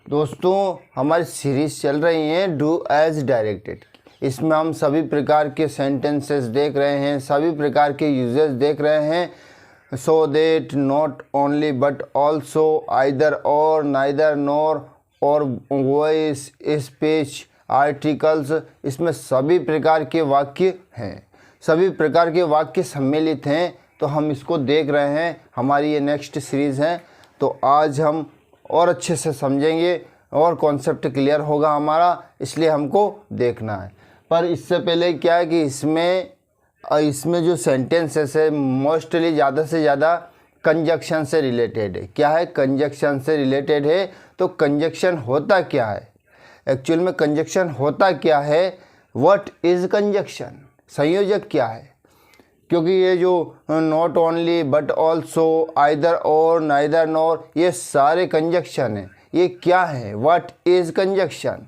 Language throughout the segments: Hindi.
दोस्तों हमारी सीरीज़ चल रही है डू एज डायरेक्टेड। इसमें हम सभी प्रकार के सेंटेंसेस देख रहे हैं, सभी प्रकार के यूजेस देख रहे हैं। So that, not only but also, either or, neither nor, और वॉइस, स्पीच, आर्टिकल्स, इसमें सभी प्रकार के वाक्य हैं, सभी प्रकार के वाक्य सम्मिलित हैं। तो हम इसको देख रहे हैं, हमारी ये नेक्स्ट सीरीज़ है। तो आज हम और अच्छे से समझेंगे और कॉन्सेप्ट क्लियर होगा हमारा, इसलिए हमको देखना है। पर इससे पहले क्या है कि इसमें जो सेंटेंसेस है मोस्टली ज़्यादा से ज़्यादा कंजक्शन से रिलेटेड है। क्या है? कंजक्शन से रिलेटेड है। तो कंजक्शन होता क्या है? एक्चुअल में कंजक्शन होता क्या है? What is conjunction? संयोजक क्या है? क्योंकि ये जो not only but also, either or, neither nor, ये सारे कंजक्शन हैं। ये क्या है? What is conjunction?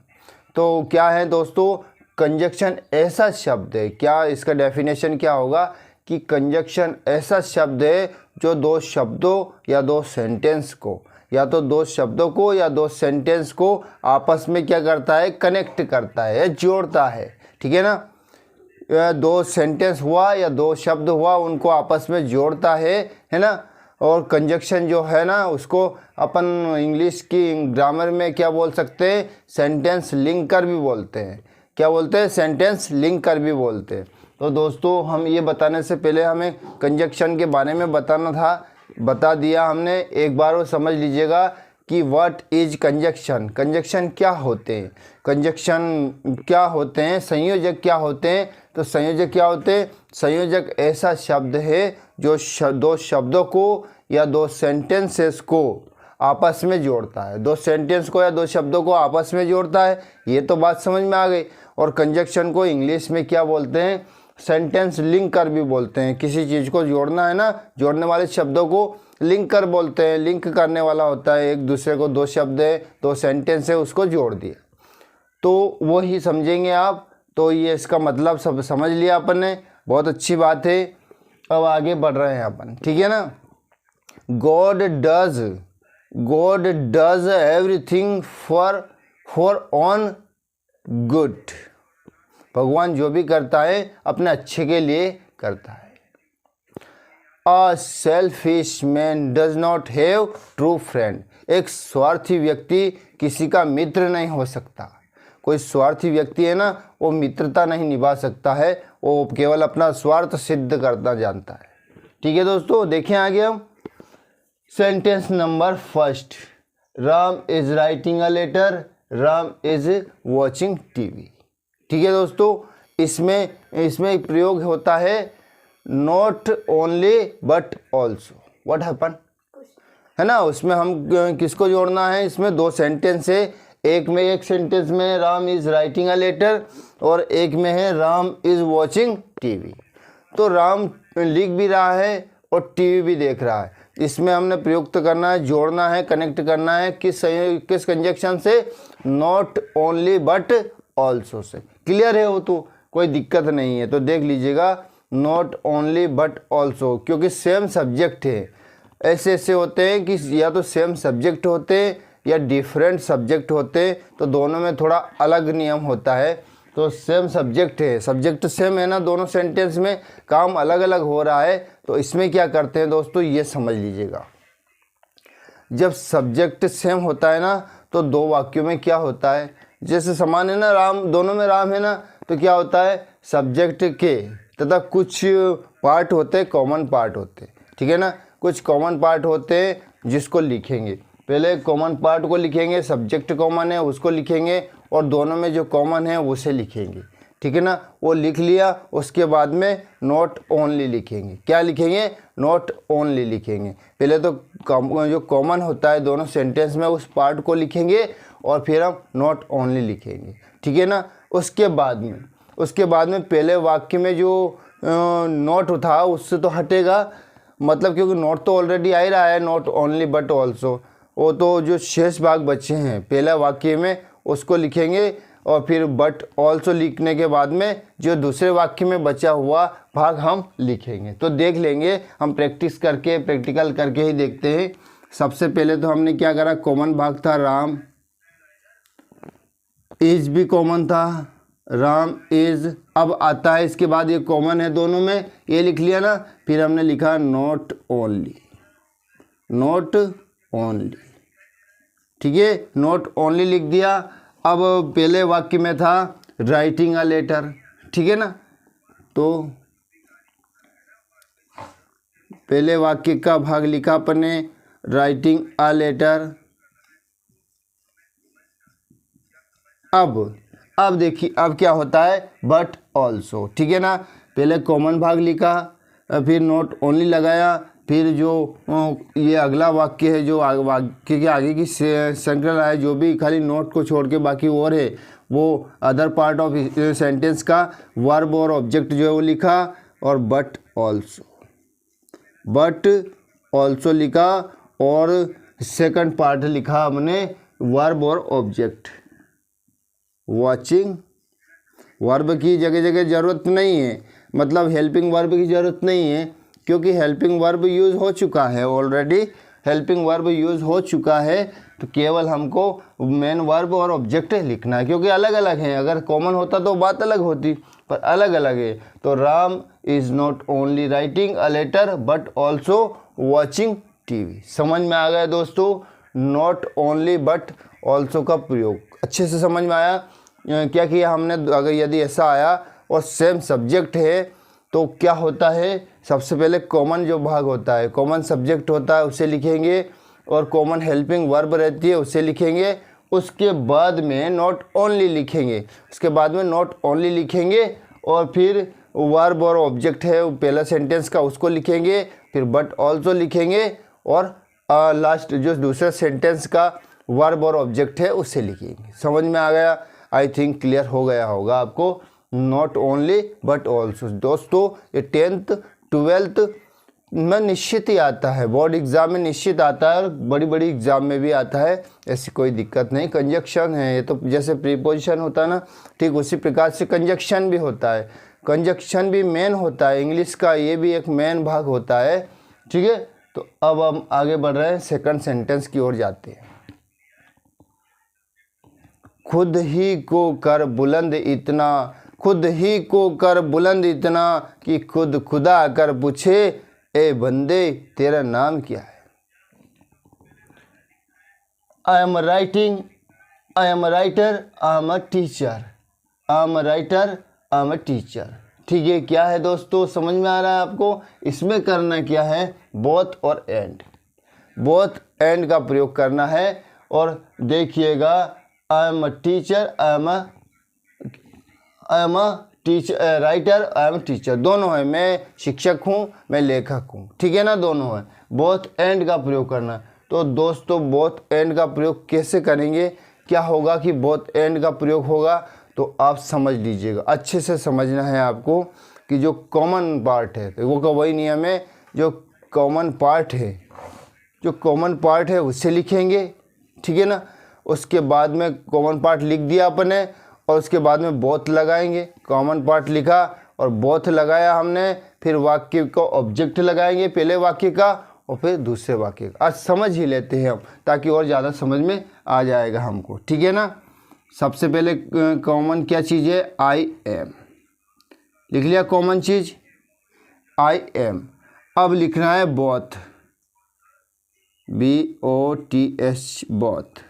तो क्या है दोस्तों? कंजक्शन ऐसा शब्द है, क्या इसका डेफिनेशन क्या होगा कि कंजक्शन ऐसा शब्द है जो दो शब्दों या दो सेंटेंस को, या तो दो शब्दों को या दो सेंटेंस को आपस में क्या करता है? कनेक्ट करता है, जोड़ता है। ठीक है ना? दो सेंटेंस हुआ या दो शब्द हुआ, उनको आपस में जोड़ता है ना। और कंजक्शन जो है ना, उसको अपन इंग्लिश की ग्रामर में क्या बोल सकते हैं? सेंटेंस लिंकर भी बोलते हैं। क्या बोलते हैं? सेंटेंस लिंकर भी बोलते हैं। तो दोस्तों हम ये बताने से पहले हमें कंजक्शन के बारे में बताना था, बता दिया हमने। एक बार वो समझ लीजिएगा कि व्हाट इज कंजक्शन, कंजक्शन क्या होते हैं, कंजक्शन क्या होते हैं, संयोजक क्या होते हैं। तो संयोजक क्या होते हैं? संयोजक ऐसा शब्द है जो दो शब्दों को या दो सेंटेंसेस को आपस में जोड़ता है, दो सेंटेंस को या दो शब्दों को आपस में जोड़ता है। ये तो बात समझ में आ गई। और कंजक्शन को इंग्लिश में क्या बोलते हैं? सेंटेंस लिंकर भी बोलते हैं। किसी चीज़ को जोड़ना है ना, जोड़ने वाले शब्दों को लिंकर बोलते हैं। लिंक करने वाला होता है एक दूसरे को, दो शब्द है, दो सेंटेंस है, उसको जोड़ दिया। तो वो ही समझेंगे आप। तो ये इसका मतलब सब समझ लिया अपन ने, बहुत अच्छी बात है। अब आगे बढ़ रहे हैं अपन, ठीक है ना। God does everything for on good. भगवान जो भी करता है अपने अच्छे के लिए करता है। A selfish man does not have true friend। एक स्वार्थी व्यक्ति किसी का मित्र नहीं हो सकता। कोई स्वार्थी व्यक्ति है ना, वो मित्रता नहीं निभा सकता है, वो केवल अपना स्वार्थ सिद्ध करना जानता है। ठीक है दोस्तों, देखें आगे हम sentence number first. Ram is writing a letter, Ram is watching TV. ठीक है दोस्तों, इसमें एक प्रयोग होता है not only but also. What happen, है ना। उसमें हम किसको जोड़ना है? इसमें दो सेंटेंस है। एक सेंटेंस में Ram is writing a letter और एक में है राम इज वॉचिंग टीवी। तो राम लिख भी रहा है और टीवी भी देख रहा है। इसमें हमने प्रयुक्त करना है, जोड़ना है, कनेक्ट करना है किस कंजक्शन से? Not only but also say. Clear है वो? तो कोई दिक्कत नहीं है। तो देख लीजिएगा, नॉट ओनली बट ऑल्सो, क्योंकि सेम सब्जेक्ट है। ऐसे होते हैं कि या तो सेम सब्जेक्ट होते हैं या डिफरेंट सब्जेक्ट होते हैं, तो दोनों में थोड़ा अलग नियम होता है। तो सेम सब्जेक्ट है, सब्जेक्ट सेम है ना, दोनों सेंटेंस में काम अलग अलग हो रहा है। तो इसमें क्या करते हैं दोस्तों, ये समझ लीजिएगा। जब सब्जेक्ट सेम होता है ना, तो दो वाक्यों में क्या होता है? जैसे समान है ना, राम, दोनों में राम है ना, तो क्या होता है? सब्जेक्ट के तथा कुछ पार्ट होते हैं, कॉमन पार्ट होते हैं। ठीक है ना, कुछ कॉमन पार्ट होते हैं जिसको लिखेंगे। पहले कॉमन पार्ट को लिखेंगे, सब्जेक्ट कॉमन है उसको लिखेंगे, और दोनों में जो कॉमन है उसे लिखेंगे। ठीक है ना, वो लिख लिया। उसके बाद में नॉट ओनली लिखेंगे। क्या लिखेंगे? नॉट ओनली लिखेंगे। पहले तो जो कॉमन होता है दोनों सेंटेंस में, उस पार्ट को लिखेंगे और फिर हम नॉट ओनली लिखेंगे। ठीक है ना। उसके बाद में पहले वाक्य में जो नॉट था उससे तो हटेगा, मतलब क्योंकि नॉट तो ऑलरेडी आ ही रहा है, नॉट ओनली बट ऑल्सो। वो तो जो शेष भाग बचे हैं पहला वाक्य में उसको लिखेंगे, और फिर बट ऑल्सो लिखने के बाद में जो दूसरे वाक्य में बचा हुआ भाग हम लिखेंगे। तो देख लेंगे, हम प्रैक्टिस करके, प्रैक्टिकल करके ही देखते हैं। सबसे पहले तो हमने क्या करा, कॉमन भाग था राम, इज भी कॉमन था, राम इज अब आता है इसके बाद, ये कॉमन है दोनों में, ये लिख लिया ना। फिर हमने लिखा नॉट ओनली, नॉट ओनली, ठीक है, नॉट ओनली लिख दिया। अब पहले वाक्य में था राइटिंग अ लेटर, ठीक है ना, तो पहले वाक्य का भाग लिखा अपन ने, राइटिंग अ लेटर। अब देखिए अब क्या होता है, बट ऑल्सो, ठीक है ना। पहले कॉमन भाग लिखा, फिर नॉट ओनली लगाया, फिर जो ये अगला वाक्य है, जो वाक्य के आगे की संकलन है, जो भी खाली नोट को छोड़ के बाकी और है, वो अदर पार्ट ऑफ सेंटेंस का वर्ब और ऑब्जेक्ट जो है वो लिखा, और बट ऑल्सो लिखा, और सेकंड पार्ट लिखा हमने वर्ब और ऑब्जेक्ट। वॉचिंग वर्ब की जगह जगह ज़रूरत नहीं है, मतलब हेल्पिंग वर्ब की ज़रूरत नहीं है, क्योंकि हेल्पिंग वर्ब यूज़ हो चुका है ऑलरेडी, हेल्पिंग वर्ब यूज़ हो चुका है। तो केवल हमको मेन वर्ब और ऑब्जेक्ट लिखना है, क्योंकि अलग अलग हैं। अगर कॉमन होता तो बात अलग होती, पर अलग अलग है। तो Ram is not only writing a letter but also watching TV. समझ में आ गया दोस्तों, नॉट ओनली बट ऑल्सो का प्रयोग अच्छे से समझ में आया। क्या किया हमने, अगर यदि ऐसा आया और सेम सब्जेक्ट है तो क्या होता है, सबसे पहले कॉमन जो भाग होता है, कॉमन सब्जेक्ट होता है, उसे लिखेंगे, और कॉमन हेल्पिंग वर्ब रहती है उसे लिखेंगे। उसके बाद में नॉट ओनली लिखेंगे, उसके बाद में नॉट ओनली लिखेंगे, और फिर वर्ब और ऑब्जेक्ट है पहला सेंटेंस का उसको लिखेंगे, फिर बट ऑल्सो लिखेंगे, और लास्ट जो दूसरा सेंटेंस का वर्ब और ऑब्जेक्ट है उसे लिखेंगे। समझ में आ गया? आई थिंक क्लियर हो गया होगा आपको। नॉट ओनली बट ऑल्सो दोस्तों, ये 10th 12th में निश्चित ही आता है, बोर्ड एग्ज़ाम में निश्चित आता है, और बड़ी बड़ी एग्ज़ाम में भी आता है, ऐसी कोई दिक्कत नहीं। कंजक्शन है ये तो, जैसे प्रीपोजिशन होता है ना, ठीक उसी प्रकार से कंजक्शन भी होता है। कंजक्शन भी मेन होता है इंग्लिश का, ये भी एक मेन भाग होता है, ठीक है। तो अब हम आगे बढ़ रहे हैं, सेकंड सेंटेंस की ओर जाते हैं। खुद ही को कर बुलंद इतना, खुद ही को कर बुलंद इतना कि खुद खुदा कर पूछे, ए बंदे तेरा नाम क्या है। I am writing, I am writer, I am a teacher, I am writer, I am a teacher. ठीक है, क्या है दोस्तों, समझ में आ रहा है आपको? इसमें करना क्या है, बोथ और एंड, बोथ एंड का प्रयोग करना है। और देखिएगा, I am a teacher, I am a teacher, writer, I am teacher, दोनों है। मैं शिक्षक हूँ, मैं लेखक हूँ, ठीक है ना, दोनों है। बोथ एंड का प्रयोग करना। तो दोस्तों बोथ एंड का प्रयोग कैसे करेंगे, क्या होगा कि बोथ एंड का प्रयोग होगा, तो आप समझ लीजिएगा, अच्छे से समझना है आपको कि जो कॉमन पार्ट है वो का वही नियम है, जो कॉमन पार्ट है, जो कॉमन पार्ट है उसे लिखेंगे, ठीक है ना। उसके बाद में कॉमन पार्ट लिख दिया अपने, और उसके बाद में बोथ लगाएंगे। कॉमन पार्ट लिखा और बोथ लगाया हमने, फिर वाक्य को ऑब्जेक्ट लगाएंगे, पहले वाक्य का और फिर दूसरे वाक्य का। आज समझ ही लेते हैं हम, ताकि और ज़्यादा समझ में आ जाएगा हमको, ठीक है ना। सबसे पहले कॉमन क्या चीज़ है, आई एम, लिख लिया कॉमन चीज़ आई एम। अब लिखना है बोथ, BOTH बोथ।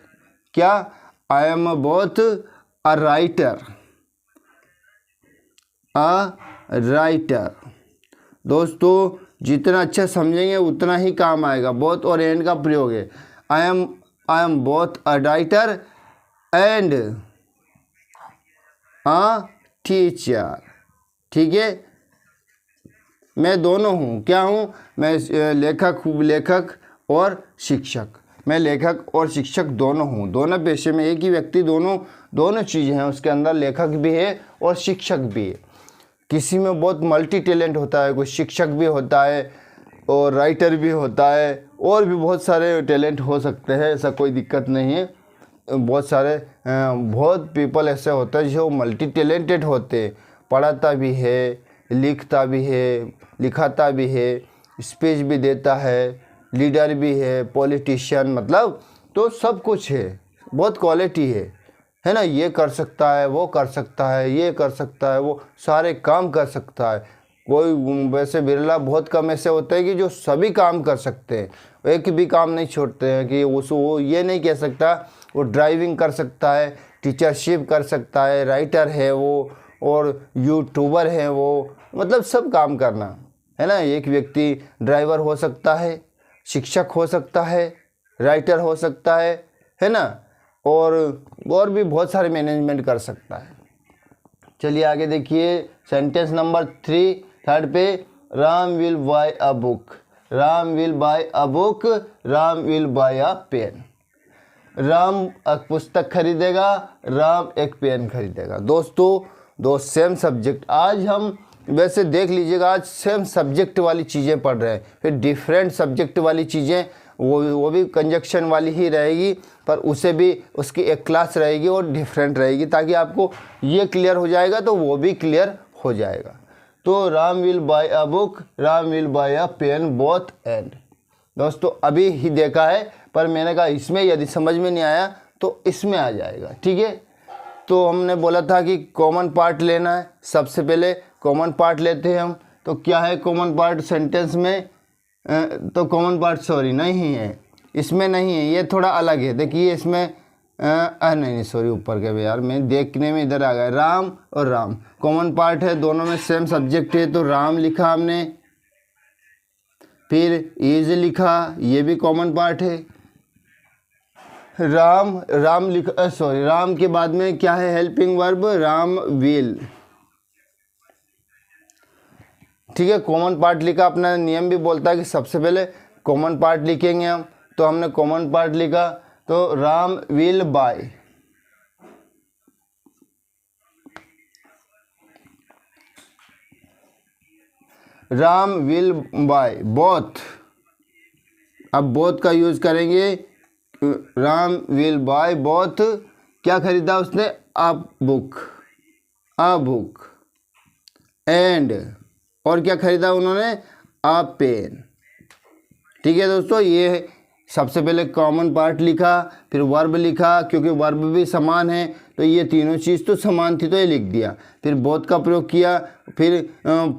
क्या, I am both a writer, a writer. दोस्तों जितना अच्छा समझेंगे उतना ही काम आएगा। बोथ और एंड का प्रयोग है। आई am both a writer and a teacher, ठीक है। मैं दोनों हूँ, क्या हूँ, मैं लेखक हूँ, लेखक और शिक्षक। मैं लेखक और शिक्षक दोनों हूँ, दोनों पेशे में एक ही व्यक्ति दोनों चीज़ें हैं, उसके अंदर लेखक भी है और शिक्षक भी है। किसी में बहुत मल्टी टैलेंट होता है, कोई शिक्षक भी होता है और राइटर भी होता है, और भी बहुत सारे टैलेंट हो सकते हैं, ऐसा कोई दिक्कत नहीं है। बहुत पीपल ऐसे होते हैं जो मल्टी टैलेंटेड होते हैं, पढ़ाता भी है, लिखता भी है, लिखाता भी है, स्पीच भी देता है, लीडर भी है, पॉलिटिशियन, मतलब तो सब कुछ है, बहुत क्वालिटी है। है ना, ये कर सकता है, वो कर सकता है, ये कर सकता है, वो सारे काम कर सकता है। कोई वैसे बिरला बहुत कम ऐसे होते हैं कि जो सभी काम कर सकते हैं, एक भी काम नहीं छोड़ते हैं कि वो ये नहीं कह सकता वो ड्राइविंग कर सकता है, टीचरशिप कर सकता है, राइटर है वो, और यूट्यूबर है वो, मतलब सब काम करना, है ना। एक व्यक्ति ड्राइवर हो सकता है, शिक्षक हो सकता है, राइटर हो सकता है ना, और भी बहुत सारे मैनेजमेंट कर सकता है। चलिए आगे देखिए, सेंटेंस नंबर 3 थर्ड पे, Ram will buy a book, Ram will buy a book, Ram will buy a pen. राम एक पुस्तक खरीदेगा, राम एक पेन खरीदेगा। दोस्तों दो सेम सब्जेक्ट, आज हम वैसे देख लीजिएगा, आज सेम सब्जेक्ट वाली चीज़ें पढ़ रहे हैं, फिर डिफरेंट सब्जेक्ट वाली चीज़ें वो भी कंजक्शन वाली ही रहेगी, पर उसे भी उसकी एक क्लास रहेगी और डिफरेंट रहेगी, ताकि आपको ये क्लियर हो जाएगा तो वो भी क्लियर हो जाएगा। तो Ram will buy a book, Ram will buy a pen, both and. दोस्तों अभी ही देखा है, पर मैंने कहा इसमें यदि समझ में नहीं आया तो इसमें आ जाएगा, ठीक है। तो हमने बोला था कि कॉमन पार्ट लेना है, सबसे पहले कॉमन पार्ट लेते हैं हम। तो क्या है कॉमन पार्ट सेंटेंस में? तो कॉमन पार्ट सॉरी नहीं है, इसमें नहीं है, ये थोड़ा अलग है। देखिए इसमें नहीं सॉरी, ऊपर के भी यार मैं देखने में इधर आ गया। राम और राम कॉमन पार्ट है, दोनों में सेम सब्जेक्ट है, तो राम लिखा हमने, फिर इज लिखा, ये भी कॉमन पार्ट है। राम लिखा, सॉरी राम के बाद में क्या है हेल्पिंग वर्ब? राम विल, ठीक है। कॉमन पार्ट लिखा, अपना नियम भी बोलता है कि सबसे पहले कॉमन पार्ट लिखेंगे हम, तो हमने कॉमन पार्ट लिखा, तो Ram will bye, Ram will by both. अब बोथ का यूज करेंगे, राम विल बाय बोथ, क्या खरीदा उसने? A book, a book, and और क्या खरीदा उन्होंने? अ पेन, ठीक है दोस्तों। ये सबसे पहले कॉमन पार्ट लिखा, फिर वर्ब लिखा, क्योंकि वर्ब भी समान है, तो ये तीनों चीज़ तो समान थी तो ये लिख दिया। फिर बोथ का प्रयोग किया, फिर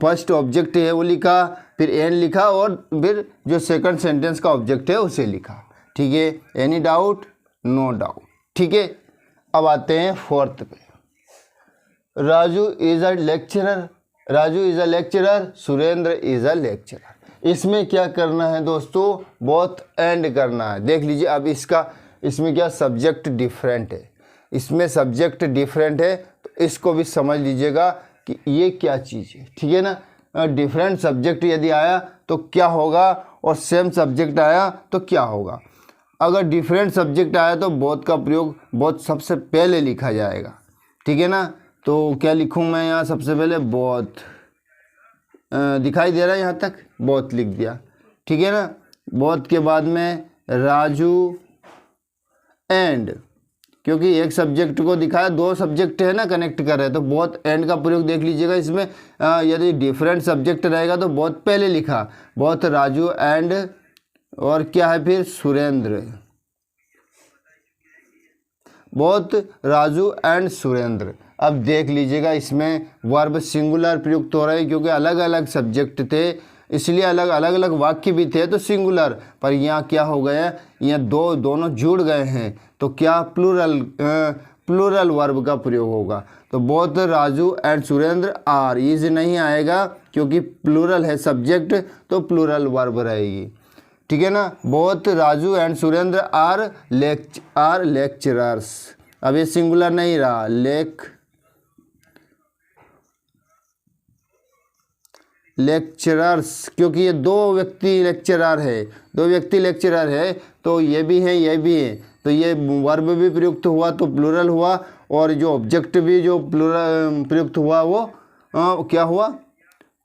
फर्स्ट ऑब्जेक्ट है वो लिखा, फिर एंड लिखा, और फिर जो सेकंड सेंटेंस का ऑब्जेक्ट है उसे लिखा, ठीक है। Any doubt? नो डाउट, ठीक है। अब आते हैं फोर्थ पे, Raju is a lecturer, Raju is a lecturer, Surendra is a lecturer. इसमें क्या करना है दोस्तों? बोथ एंड करना है। देख लीजिए अब इसमें क्या सब्जेक्ट डिफरेंट है, इसमें सब्जेक्ट डिफरेंट है, तो इसको भी समझ लीजिएगा कि ये क्या चीज़ है, ठीक है ना। डिफरेंट सब्जेक्ट यदि आया तो क्या होगा, और सेम सब्जेक्ट आया तो क्या होगा। अगर डिफरेंट सब्जेक्ट आया तो बोथ का प्रयोग बोथ सबसे पहले लिखा जाएगा, ठीक है ना। तो क्या लिखूँ मैं यहाँ? सबसे पहले बोथ, दिखाई दे रहा है यहाँ तक? बोथ लिख दिया, ठीक है ना। बोथ के बाद में राजू एंड, क्योंकि एक सब्जेक्ट को दिखाया, दो सब्जेक्ट है ना कनेक्ट कर रहे हैं, तो बोथ एंड का प्रयोग देख लीजिएगा इसमें। यदि डिफरेंट सब्जेक्ट रहेगा तो बोथ पहले लिखा, बोथ राजू एंड, और क्या है फिर? Surendra, both Raju and Surendra. अब देख लीजिएगा इसमें वर्ब सिंगुलर प्रयुक्त हो रहा है, क्योंकि अलग अलग सब्जेक्ट थे, इसलिए अलग अलग वाक्य भी थे तो सिंगुलर, पर यहाँ क्या हो गया, यहाँ दोनों जुड़ गए हैं, तो क्या प्लूरल वर्ब का प्रयोग होगा। तो both Raju and Surendra are, is नहीं आएगा क्योंकि प्लूरल है सब्जेक्ट, तो प्लूरल वर्ब रहेगी, ठीक है ना। Both Raju and Surendra are lecturers. अब ये सिंगुलर नहीं रहा, लेक्चरर्स, क्योंकि ये दो व्यक्ति लेक्चरर है, तो ये भी है ये भी है, तो ये वर्ब भी प्रयुक्त हुआ तो प्लूरल हुआ, और जो ऑब्जेक्ट भी जो प्लूरल प्रयुक्त हुआ वो क्या हुआ?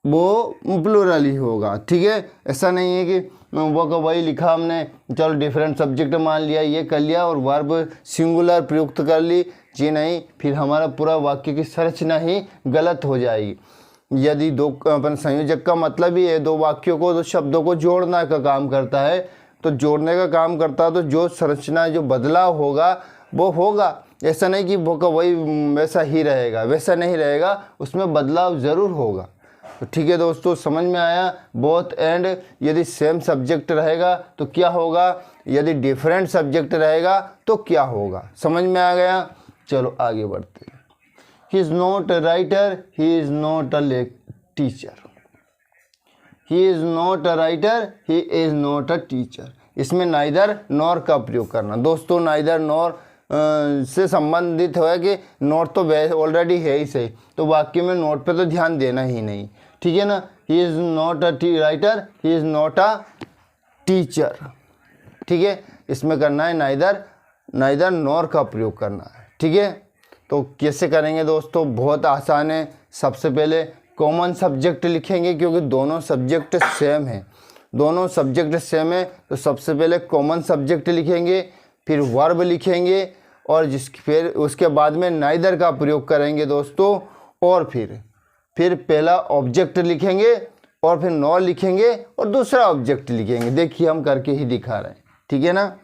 वो प्लूरल ही होगा, ठीक है। ऐसा नहीं है कि वो का वही लिखा हमने, चलो डिफरेंट सब्जेक्ट मान लिया, ये कर लिया और वर्ब सिंगुलर प्रयुक्त कर ली, जी नहीं, फिर हमारा पूरा वाक्य की संरचना ही गलत हो जाएगी। यदि दो अपन संयोजक का मतलब ही है दो वाक्यों को, दो शब्दों को जोड़ना का काम करता है, तो जोड़ने का काम करता है, तो जो संरचना जो बदलाव होगा वो होगा, ऐसा नहीं कि वो का वही वैसा ही रहेगा, वैसा नहीं रहेगा, उसमें बदलाव ज़रूर होगा। तो ठीक है दोस्तों, समझ में आया। बोथ एंड यदि सेम सब्जेक्ट रहेगा तो क्या होगा, यदि डिफरेंट सब्जेक्ट रहेगा तो क्या होगा, समझ में आ गया। चलो आगे बढ़ते हैं। He is not a writer, he is not a teacher. He is not a writer, he is not a teacher. इसमें नाइदर नॉर का प्रयोग करना दोस्तों। नाइदर नॉर से संबंधित है कि नॉट तो ऑलरेडी है ही सही, तो वाक्य में नॉट पे तो ध्यान देना ही नहीं, ठीक है ना। He is not a writer, he is not a teacher, ठीक है। इसमें करना है नाइदर नॉर का प्रयोग करना है, ठीक है। तो कैसे करेंगे दोस्तों, बहुत आसान है। सबसे पहले कॉमन सब्जेक्ट लिखेंगे, क्योंकि दोनों सब्जेक्ट सेम है, दोनों सब्जेक्ट सेम है। तो सबसे पहले कॉमन सब्जेक्ट लिखेंगे, फिर वर्ब लिखेंगे, और फिर उसके बाद में नाइदर का प्रयोग करेंगे दोस्तों। और फिर पहला ऑब्जेक्ट लिखेंगे, और फिर नॉर लिखेंगे, और दूसरा ऑब्जेक्ट लिखेंगे। देखिए हम करके ही दिखा रहे हैं, ठीक है ना।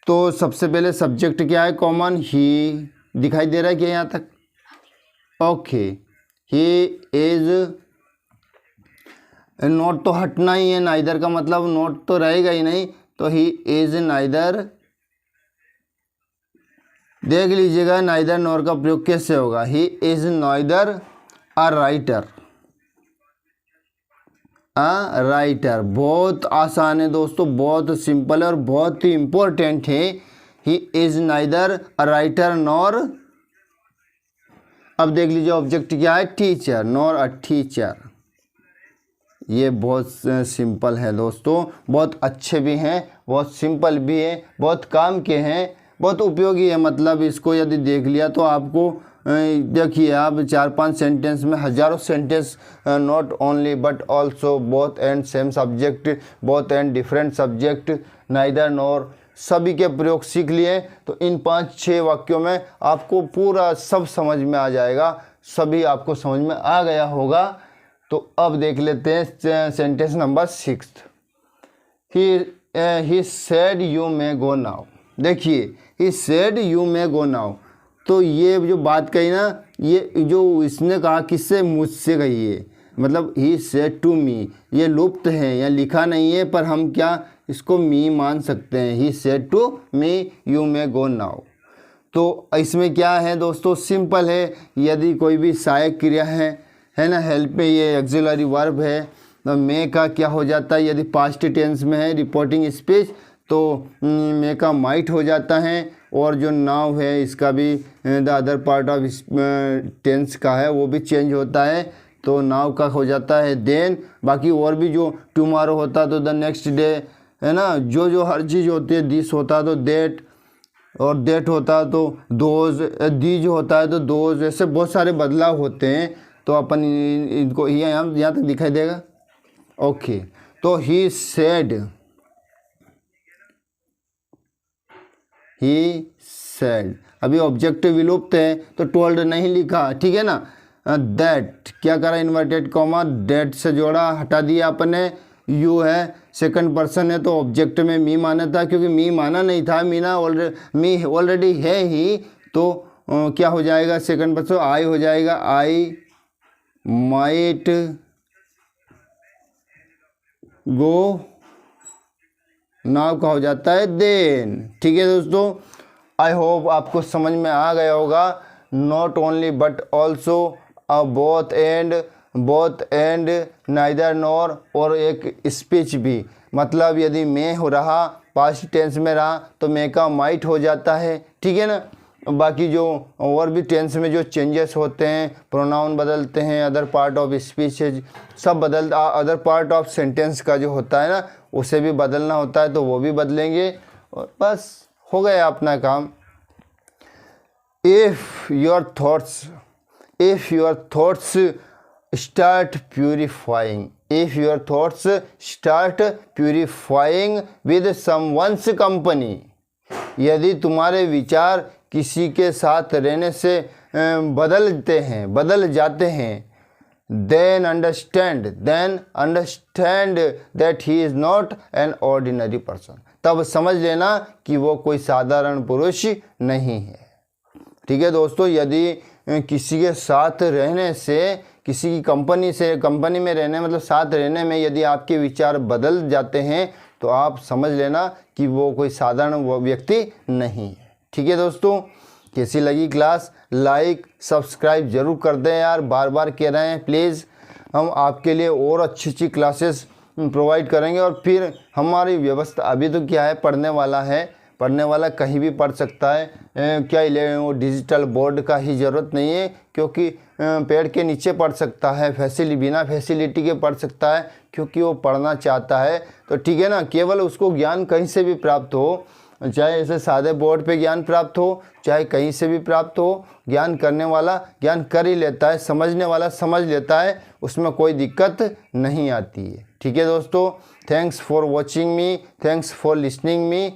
तो सबसे पहले सब्जेक्ट क्या है, कॉमन, ही दिखाई दे रहा है क्या यहाँ तक, ओके। ही इज़, नोट तो हटना ही है, नाइदर का मतलब नोट तो रहेगा ही नहीं, तो ही इज़ नाइदर। देख लीजिएगा नाइदर नॉर का प्रयोग कैसे होगा। He is neither a writer, बहुत आसान है दोस्तों, बहुत सिंपल है और बहुत ही इम्पोर्टेंट है। He is neither a writer nor, अब देख लीजिए ऑब्जेक्ट क्या है, टीचर, नॉर अ टीचर। ये बहुत सिंपल है दोस्तों, बहुत अच्छे भी हैं, बहुत सिंपल भी है, बहुत काम के हैं, बहुत उपयोगी है। मतलब इसको यदि देख लिया तो आपको देखिए, आप 4-5 सेंटेंस में हज़ारों sentence, not only but also, both and same subject, both and different subject, neither nor, सभी के प्रयोग सीख लिए। तो इन 5-6 वाक्यों में आपको पूरा सब समझ में आ जाएगा, सभी आपको समझ में आ गया होगा। तो अब देख लेते हैं sentence number 6। He said you may go now. देखिए, he said you may go now, तो ये जो बात कही ना, ये जो इसने कहा किससे, मुझसे कही है, मतलब ही सेड टू मी, ये लुप्त है, या लिखा नहीं है, पर हम क्या इसको मी मान सकते हैं। He said to me you may go now. तो इसमें क्या है दोस्तों, सिंपल है। यदि कोई भी सहायक क्रिया है ना, हेल्प में ये एक्सिलरी वर्ब है, तो मे का क्या हो जाता है, यदि पास्ट टेंस में है रिपोर्टिंग स्पीच तो मे का माइट हो जाता है। और जो नाउ है इसका भी the other part of tense का है, वो भी चेंज होता है, तो नाउ का हो जाता है देन। बाकी और भी जो टुमारो होता है तो द नेक्स्ट डे, है ना, जो हर चीज़ होती है, दिस होता है तो देट, और देट होता है तो दोज, दीज होता है तो दोज, ऐसे बहुत सारे बदलाव होते हैं। तो अपन इनको यहाँ तक दिखाई देगा, ओके। तो ही सेड, अभी ऑब्जेक्ट विलुप्त है तो टोल्ड नहीं लिखा, ठीक है ना। दैट क्या करा, इन्वर्टेड कॉमा, दैट से जोड़ा, हटा दिया अपने। यू है सेकंड पर्सन है तो ऑब्जेक्ट में मी माना था, क्योंकि मी माना नहीं था, मी ऑलरेडी है ही, तो क्या हो जाएगा, सेकंड पर्सन आई हो जाएगा, आई माइट गो, नाउ का हो जाता है देन, ठीक है दोस्तों। आई होप आपको समझ में आ गया होगा। Not only but also, both and, neither nor, और एक स्पीच भी, मतलब यदि मैं हो रहा, पास्ट टेंस में रहा तो मे का माइट हो जाता है, ठीक है ना। बाकी जो और भी टेंस में जो चेंजेस होते हैं, प्रोनाउन बदलते हैं, अदर पार्ट ऑफ स्पीच सब अदर पार्ट ऑफ सेंटेंस का जो होता है ना, उसे भी बदलना होता है, तो वो भी बदलेंगे, और बस हो गया अपना काम। If your thoughts start purifying with someone's company, यदि तुम्हारे विचार किसी के साथ रहने से बदल जाते हैं, then understand that he is not an ordinary person, तब समझ लेना कि वो कोई साधारण पुरुष नहीं है। ठीक है दोस्तों, यदि किसी के साथ रहने से, किसी की कंपनी में रहने मतलब साथ रहने में यदि आपके विचार बदल जाते हैं तो आप समझ लेना कि वो कोई साधारण व्यक्ति नहीं है। ठीक है दोस्तों, कैसी लगी क्लास? लाइक सब्सक्राइब जरूर कर दें यार, बार बार कह रहे हैं प्लीज़। हम आपके लिए और अच्छी क्लासेस प्रोवाइड करेंगे। और फिर हमारी व्यवस्था अभी तो क्या है, पढ़ने वाला कहीं भी पढ़ सकता है। क्या वो डिजिटल बोर्ड का ही ज़रूरत नहीं है, क्योंकि पेड़ के नीचे पढ़ सकता है, बिना फैसिलिटी के पढ़ सकता है, क्योंकि वो पढ़ना चाहता है। तो ठीक है ना, केवल उसको ज्ञान कहीं से भी प्राप्त हो, चाहे ऐसे सादे बोर्ड पे ज्ञान प्राप्त हो, चाहे कहीं से भी प्राप्त हो, ज्ञान करने वाला ज्ञान कर ही लेता है, समझने वाला समझ लेता है, उसमें कोई दिक्कत नहीं आती है। ठीक है दोस्तों, thanks for watching me, thanks for listening me.